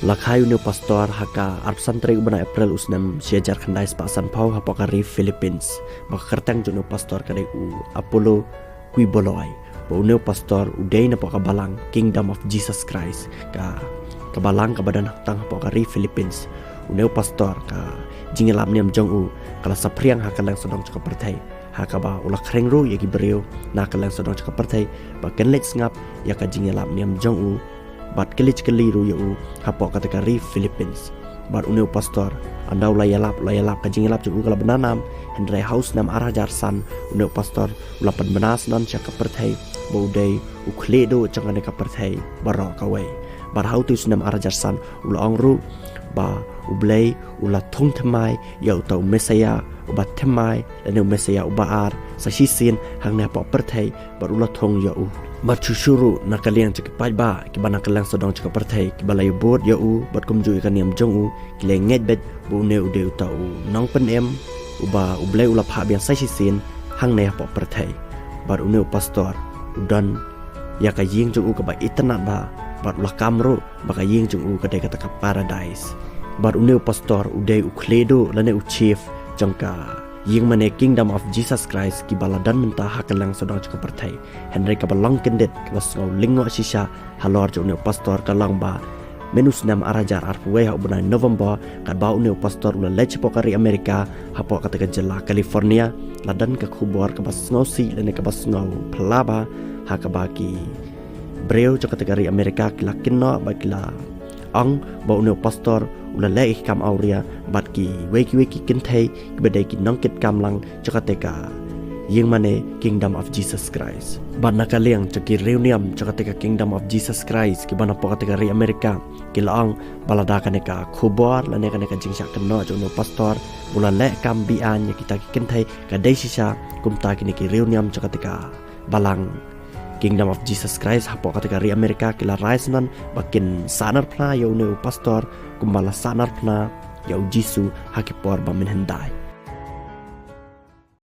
Lakai uni pastor haka arpsantri ubana April usnam siajar kandai spasan pau hapokari Philippines maka kertang juno pastor kadai Apollo Kuiboloi ba uni pastor udai na balang Kingdom of Jesus Christ ka balang ka badan tang hapokari Philippines uni pastor ka jingelam niam jong kala sapriang haka lang sodong caka pertai haka ba ulak ringru yagi beriu na kalang sodong caka pertai ba kenlet ngap ya ka jingelam niam jong bat kelich keliru yu hapok kategori Philippines bat uneu pastor andau layalap ka jingelap jung kala benanam hendrai house nam arajar san uneu pastor ulapan benas non chaka perthai baudai ukledo changane ka perthai baro kawai bar hautus nam arajar san ula ongru ba ublei ula thong thamai yau tau mesaya ubat thamai lanu mesaya ubaar sasisin hang na pok perthai bar ula thong yau bat chushuru nakaliang cakap ba kibana kalang sodong cakap perthai kibalayu bot yau bat kumju ikan niam jong kilenget bet bu ne ude tau nong penem uba ublei ula pha biang sasisin hang na pok perthai bar uneu pastor udan ya ka ying jong ka ba itana ba bat ulah kamro baka ying jong ka de kata ka paradise bar uneu pastor ude ukledo lane chief jangka ying mane Kingdom of Jesus Christ ki baladan mentah hakalang sodang cakap perthai Henry ka balang kendet ka basngau lingo sisa halor jo ne pastor kalang ba menus nam arajar arpuwe ha ubna November ka ba ne pastor ula lech pokari Amerika hapo ka tega jela California ladan ka khubor ka basngau si lene ka basngau pelaba ha ka ba ki breu jo kategori Amerika kila kinno ba kila ang ba ne pastor ula le kam auria bat ki weki kinthai kibadai ki nongkit kamlang chakateka ying mane Kingdom of Jesus Christ bat nakaliang chaki reuniam chakateka Kingdom of Jesus Christ ki bana pokateka ri Amerika kilaang balada kaneka khubor lane kaneka jingsa kenno jono pastor ula le kam bian ya kita ki kinthai ka dai sisa kumta kini ki reuniam chakateka balang Kingdom of Jesus Christ hapo kategori Amerika kila raisnan bakin sanar pna yau ne pastor kumbala sanar pna yau Jisu hakipor ba menhendai